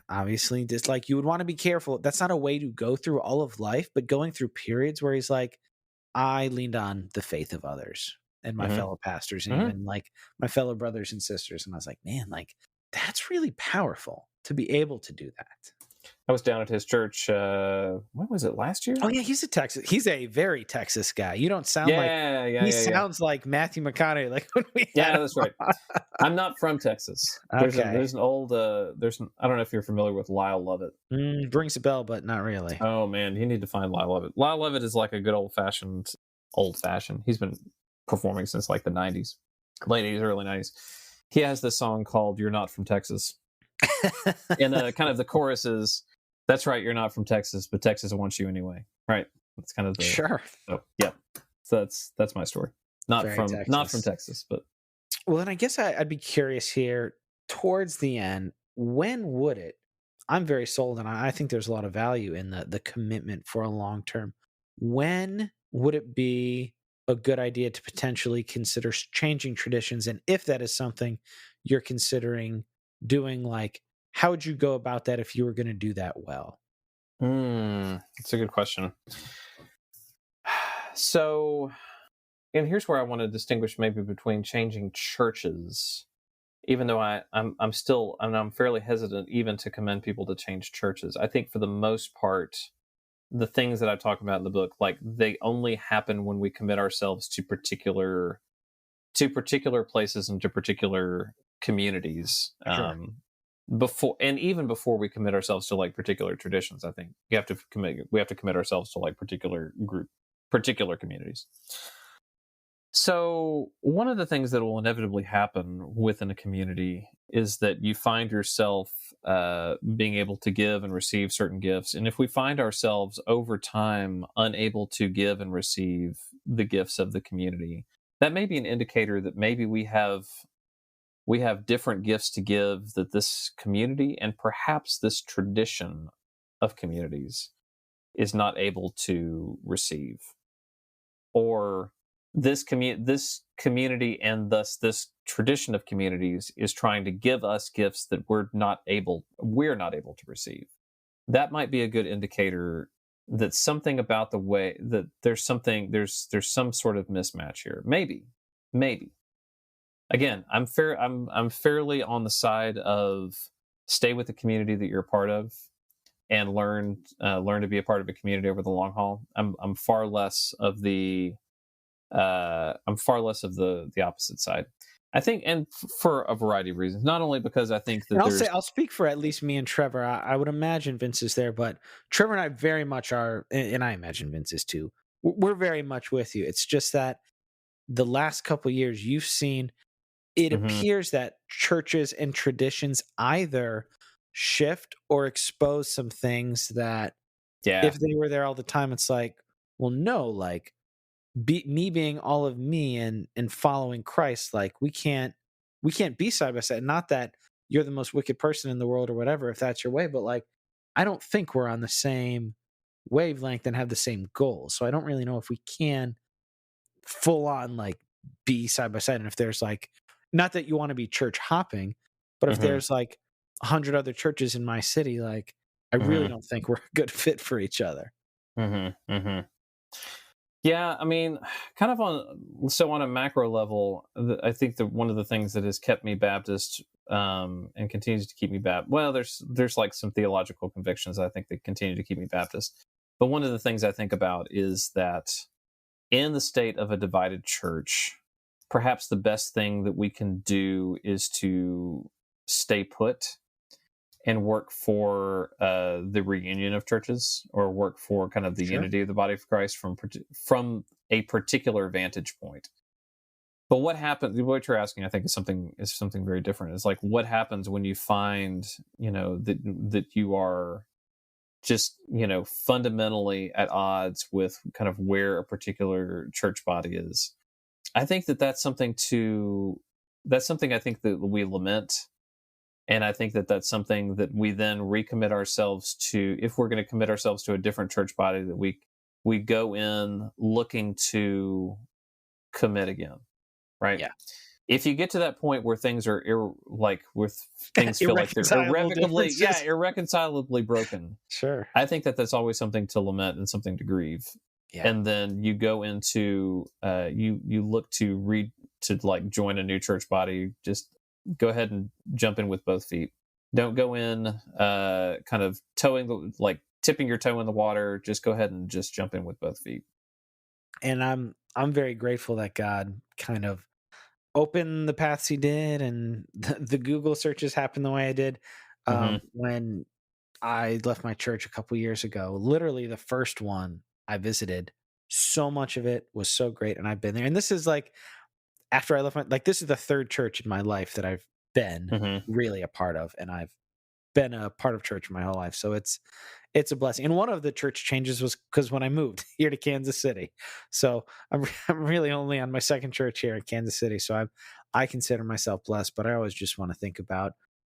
obviously just like you would want to be careful. That's not a way to go through all of life, but going through periods where he's like, I leaned on the faith of others and my Hmm. fellow pastors and Hmm. even like my fellow brothers and sisters. And I was like, man, like that's really powerful to be able to do that. I was down at his church. When was it? Last year? Oh yeah, he's a very Texas guy. You don't sound like Yeah, yeah, he yeah, yeah. sounds like Matthew McConaughey, like when we had Yeah, him that's right. on. I'm not from Texas. Okay. There's an old I don't know if you're familiar with Lyle Lovett. Rings a bell, but not really. Oh man, you need to find Lyle Lovett. Lyle Lovett is like a good old fashioned. He's been performing since like the '90s, late '80s, early '90s. He has this song called "You're Not from Texas," and kind of the chorus is, "That's right, you're not from Texas, but Texas wants you anyway." Right. That's kind of the. Sure. Oh yeah. So that's my story. Very Not from Texas. Texas, but Well, then I guess I'd be curious here towards the end, when would it? I'm very sold, and I think there's a lot of value in the commitment for a long term. When would it be a good idea to potentially consider changing traditions? And if that is something you're considering doing, like, how would you go about that if you were going to do that well? that's a good question. So, and here's where I want to distinguish maybe between changing churches, even though I'm fairly hesitant even to commend people to change churches. I think for the most part, the things that I talk about in the book, like they only happen when we commit ourselves to particular places and to particular communities. Sure. Even before we commit ourselves to like particular traditions, I think we have to commit ourselves to like particular communities. So one of the things that will inevitably happen within a community is that you find yourself being able to give and receive certain gifts. And if we find ourselves over time unable to give and receive the gifts of the community, that may be an indicator that maybe we have different gifts to give that this community and perhaps this tradition of communities is not able to receive. Or this community and thus this tradition of communities is trying to give us gifts that we're not able to receive. That might be a good indicator that something about the way that there's some sort of mismatch here. Maybe. Again, I'm fairly on the side of stay with the community that you're a part of and learn to be a part of a community over the long haul. I'm far less of the opposite side. I think, and for a variety of reasons. Not only because I think that I'll speak for at least me and Trevor. I would imagine Vince is there, but Trevor and I very much are, and I imagine Vince is too. We're very much with you. It's just that the last couple of years you've seen, it appears that churches and traditions either shift or expose some things that if they were there all the time, it's like, well, no, like me being all of me and following Christ, like we can't be side by side. Not that you're the most wicked person in the world or whatever, if that's your way, but like I don't think we're on the same wavelength and have the same goals. So I don't really know if we can full on like be side by side. And if there's like, not that you want to be church hopping, but if there's like 100 other churches in my city, like I really don't think we're a good fit for each other. Yeah, I mean, kind of on a macro level, I think that one of the things that has kept me Baptist and continues to keep me Baptist. Well, there's like some theological convictions I think that continue to keep me Baptist. But one of the things I think about is that in the state of a divided church, perhaps the best thing that we can do is to stay put and work for the reunion of churches, or work for kind of the unity of the body of Christ from a particular vantage point. But what happens? What you're asking, I think, is something very different. It's like, what happens when you find, that you are just, fundamentally at odds with kind of where a particular church body is. I think that's something I think that we lament. And I think that's something that we then recommit ourselves to. If we're going to commit ourselves to a different church body, that we go in looking to commit again, right? Yeah. If you get to that point where things are things feel like they're irreconcilably broken, sure, I think that's always something to lament and something to grieve. Yeah. And then you go into you look to join a new church body. Just go ahead and jump in with both feet. Don't go in kind of tipping your toe in the water. Just go ahead and just jump in with both feet. And I'm very grateful that God kind of opened the paths he did, and the Google searches happened the way I did. When I left my church a couple years ago, literally the first one I visited, so much of it was so great, and I've been there. And this is like, after I left this is the third church in my life that I've been really a part of, and I've been a part of church my whole life. So it's a blessing. And one of the church changes was because when I moved here to Kansas City, so I'm really only on my second church here in Kansas City. So I consider myself blessed, but I always just want to think about,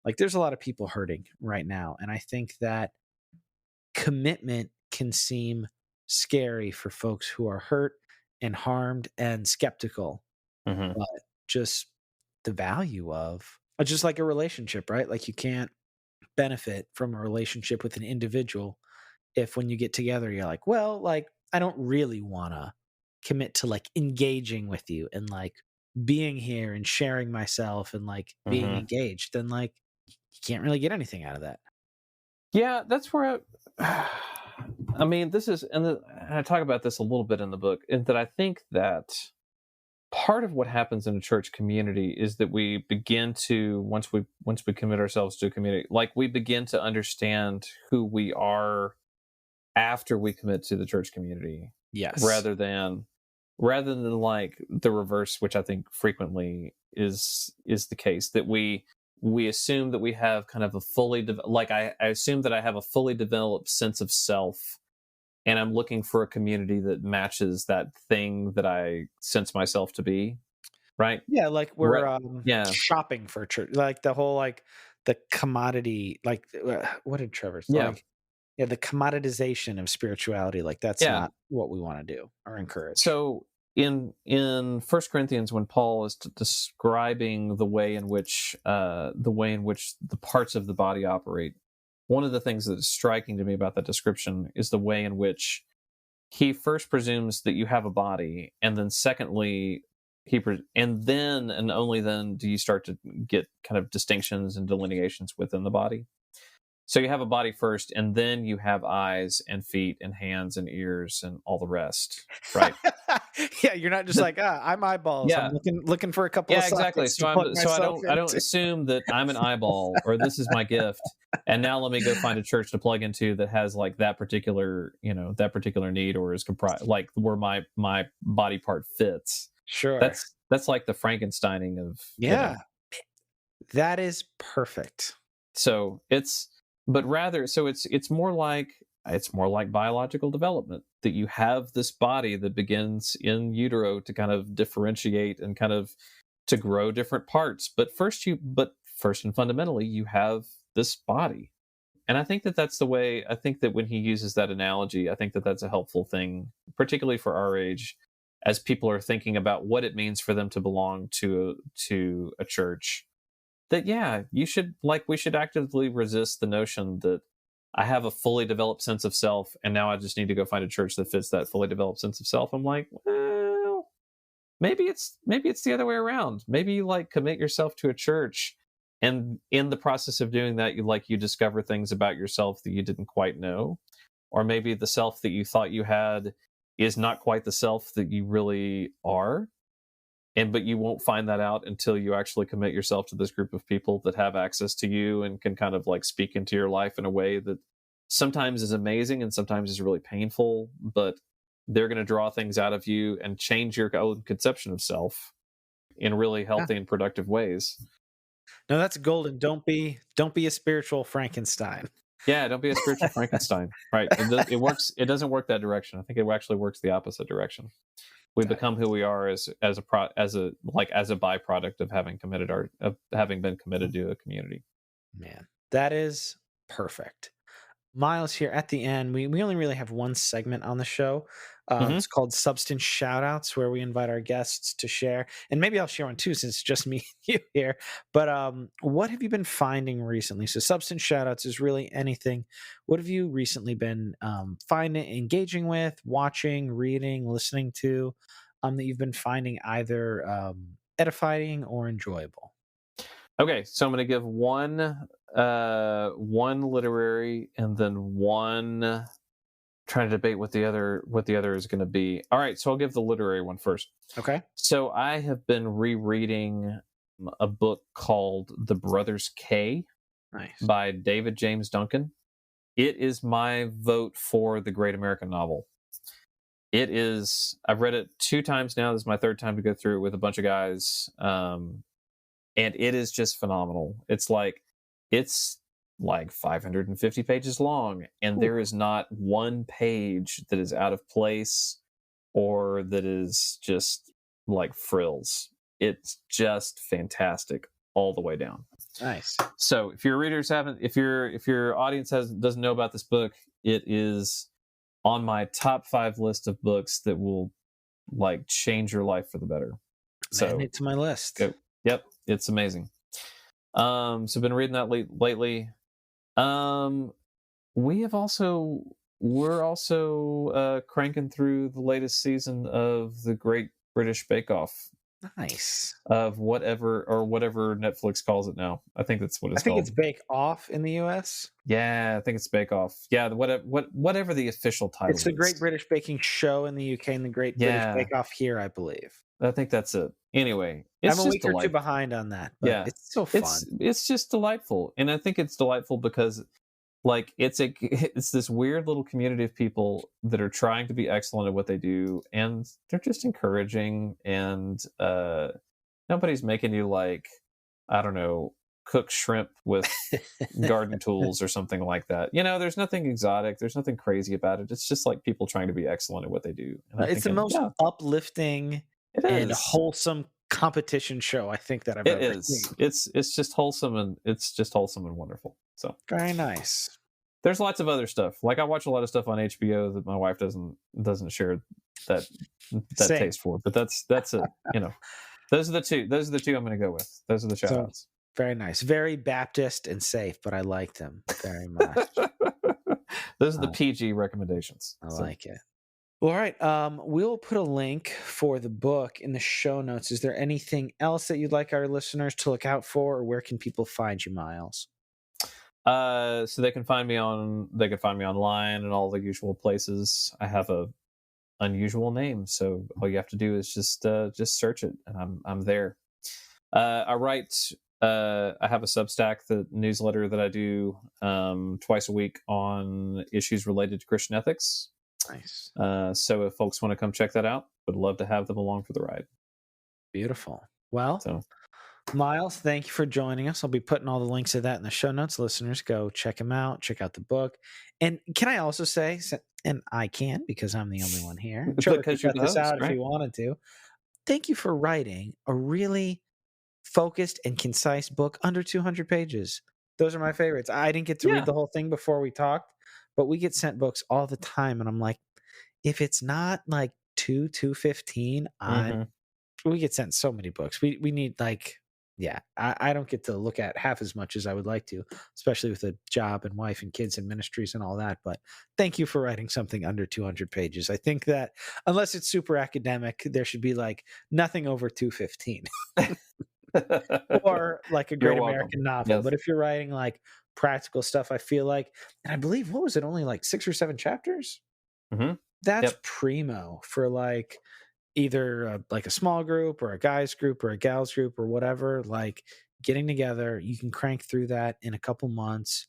like, there's a lot of people hurting right now, and I think that commitment can seem scary for folks who are hurt and harmed and skeptical. But just the value of just like a relationship, right? Like you can't benefit from a relationship with an individual if when you get together, you're like, well, like, I don't really want to commit to like engaging with you and like being here and sharing myself and like being engaged, then like you can't really get anything out of that. Yeah, that's where I mean, this is, and I talk about this a little bit in the book, is that I think that part of what happens in a church community is that we begin to, once we commit ourselves to a community, like we begin to understand who we are after we commit to the church community, Yes. rather than like the reverse, which I think frequently is the case, that we assume that we have kind of a like I assume that I have a fully developed sense of self, and I'm looking for a community that matches that thing that I sense myself to be, right? Yeah, like we're, Right. Yeah. shopping for church, like the whole, like, the commodity, like, what did Trevor Yeah. like, yeah, the commoditization of spirituality, like, that's Yeah. not what we wanna do or encourage. So in First Corinthians, when Paul is describing the way in which the parts of the body operate, one of the things that is striking to me about that description is the way in which he first presumes that you have a body, and then secondly, and then and only then do you start to get kind of distinctions and delineations within the body. So you have a body first, and then you have eyes and feet and hands and ears and all the rest, right? Yeah, you're not just The, like, I'm eyeballs, I'm yeah, looking for a couple of yeah, exactly. sockets to plug So myself I don't into. assume that I'm an eyeball or this is my gift, and now let me go find a church to plug into that has like that particular, that particular need, or is comprised like where my body part fits. Sure. That's like the Frankensteining of, Yeah, that is perfect. so it's but rather so it's more like biological development, that you have this body that begins in utero to kind of differentiate and kind of to grow different parts, but first and fundamentally you have this body. And I think that that's the way. I think that when he uses that analogy, I think that that's a helpful thing, particularly for our age, as people are thinking about what it means for them to belong to a church. That yeah, we should actively resist the notion that I have a fully developed sense of self, and now I just need to go find a church that fits that fully developed sense of self. I'm like, well, maybe it's the other way around. Maybe you like commit yourself to a church, and in the process of doing that, you discover things about yourself that you didn't quite know, or maybe the self that you thought you had is not quite the self that you really are, and but you won't find that out until you actually commit yourself to this group of people that have access to you and can kind of like speak into your life in a way that sometimes is amazing and sometimes is really painful, but they're going to draw things out of you and change your own conception of self in really Yeah. healthy and productive ways. No, that's golden. Don't be a spiritual Frankenstein. Yeah, don't be a spiritual Frankenstein. Right. It works. It doesn't work that direction. I think it actually works the opposite direction. We That become who we are as a byproduct of having been committed to a community. man, that is perfect. Miles, here at the end, we only really have one segment on the show. Hmm. It's called Substance Shoutouts, where we invite our guests to share. And maybe I'll share one too, since it's just me and you here. But what have you been finding recently? So, Substance Shoutouts is really anything. What have you recently been finding, engaging with, watching, reading, listening to, that you've been finding either edifying or enjoyable? Okay, so I'm going to give one literary and then one trying to debate what the other is going to be. All right, so I'll give the literary one first. Okay. So I have been rereading a book called The Brothers K Nice. by David James Duncan. It is my vote for the great American novel. It is. I've read it 2 times now. This is my third time to go through it with a bunch of guys, and it is just phenomenal. It's like 550 pages long, and Ooh, there is not one page that is out of place or that is just like frills. It's just fantastic all the way down. nice. So if your readers haven't, if your audience doesn't know about this book, it is on my top 5 list of books that will like change your life for the better. I'm adding So it to my list. yep, it's amazing. So been reading that lately. Um, we're also cranking through the latest season of the Great British Bake Off. Nice. of whatever Netflix calls it now. I think that's what I it's think called. it's Bake Off in the U.S. Yeah, I think it's Bake Off. Yeah, whatever the official title It's the is. Great British Baking Show in the UK and the Great British Yeah, Bake Off here, I believe. I think that's it. Anyway, I'm it's a just week or two delightful. behind on that, but Yeah, it's so fun. it's just delightful, and I think it's delightful because like it's this weird little community of people that are trying to be excellent at what they do, and they're just encouraging, and nobody's making you like, I don't know, cook shrimp with garden tools or something like that. There's nothing exotic, there's nothing crazy about it. It's just like people trying to be excellent at what they do. And It's the most uplifting it and is. wholesome competition show I think that I've It ever is. seen. It's just wholesome and wonderful. So Very nice. there's lots of other stuff. Like I watch a lot of stuff on HBO that my wife doesn't share that Same. taste for. But that's it. Those are the two. Those are the two I'm going to go with. Those are the shout outs. Very nice. Very Baptist and safe, but I like them very much. Those are the PG recommendations. I like it. All right. We'll put a link for the book in the show notes. Is there anything else that you'd like our listeners to look out for, or where can people find you, Myles? So they can find me online and all the usual places. I have a unusual name, so all you have to do is just search it, and I'm there. I write. I have a Substack, the newsletter that I do twice a week on issues related to Christian ethics. Nice. So if folks want to come check that out, would love to have them along for the ride. Beautiful. Well, Myles, thank you for joining us. I'll be putting all the links to that in the show notes. Listeners, go check them out. Check out the book. And can I also say, and I can because I'm the only one here. Trevor could cut this out if he wanted to. Thank you for writing a really focused and concise book under 200 pages. Those are my favorites. I didn't get to read the whole thing before we talked, but we get sent books all the time, and I'm like, if it's not like 215, we get sent so many books. We need I don't get to look at half as much as I would like to, especially with a job and wife and kids and ministries and all that. But thank you for writing something under 200 pages. I think that unless it's super academic, there should be like nothing over 215 or like a great American novel. Yes. But if you're writing like practical stuff, I feel like, and I believe, what was it? Only like 6 or 7 chapters. That's primo for like either like a small group or a guys group or a gals group or whatever, like getting together. You can crank through that in a couple months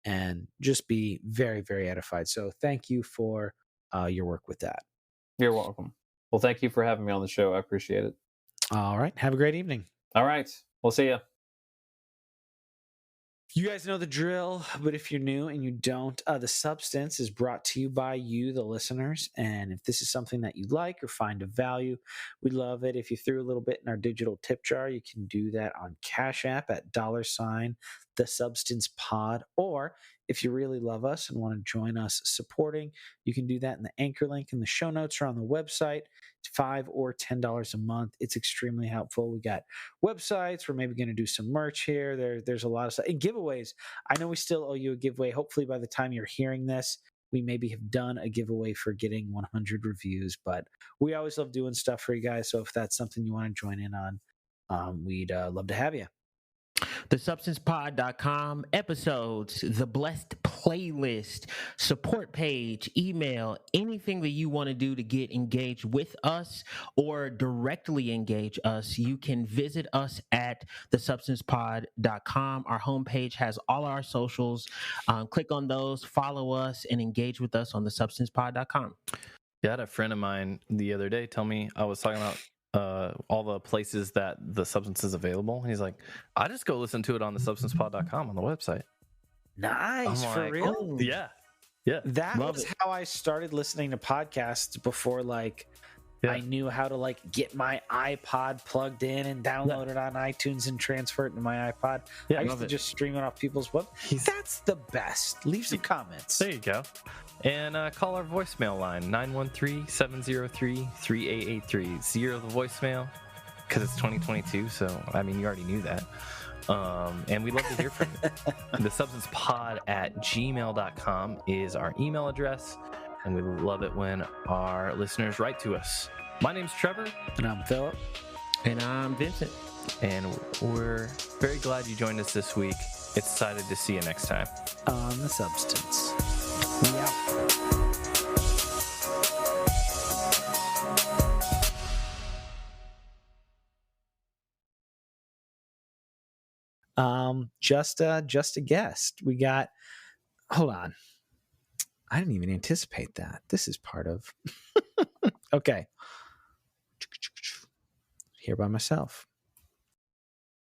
and just be very, very edified. So thank you for your work with that. You're welcome. Well, thank you for having me on the show. I appreciate it. All right. Have a great evening. All right. We'll see you. You guys know the drill, but if you're new and you don't, The Substance is brought to you by you, the listeners. And if this is something that you like or find of value, we'd love it. If you threw a little bit in our digital tip jar, you can do that on Cash App at $The Substance Pod. Or if you really love us and want to join us supporting, you can do that in the anchor link in the show notes or on the website. It's $5 or $10 a month. It's extremely helpful. We got websites. We're maybe going to do some merch here. There's a lot of stuff. And giveaways. I know we still owe you a giveaway. Hopefully by the time you're hearing this, we maybe have done a giveaway for getting 100 reviews. But we always love doing stuff for you guys. So if that's something you want to join in on, we'd love to have you. TheSubstancePod.com, episodes, the Blessed playlist, support page, email, anything that you want to do to get engaged with us or directly engage us, you can visit us at TheSubstancePod.com. Our homepage has all our socials. Click on those, follow us, and engage with us on TheSubstancePod.com. Yeah, I had a friend of mine the other day tell me, I was talking about all the places that The Substance is available. And he's like, I just go listen to it on thesubstancepod.com on the website. Nice. For real? Oh, yeah. That was how I started listening to podcasts before I knew how to get my iPod plugged in and download it on iTunes and transfer it into my iPod. I used to just stream it off people's web. That's the best. Leave some comments. There you go. And call our voicemail line, 913-703-3883. 0 the voicemail, because it's 2022, so, I mean, you already knew that. And we'd love to hear from you. thesubstancepod@gmail.com is our email address, and we love it when our listeners write to us. My name's Trevor. And I'm Philip. And I'm Vincent. And we're very glad you joined us this week. Excited to see you next time on The Substance. We out. Just a guest. We got, hold on. I didn't even anticipate that. This is part of, okay. Here by myself.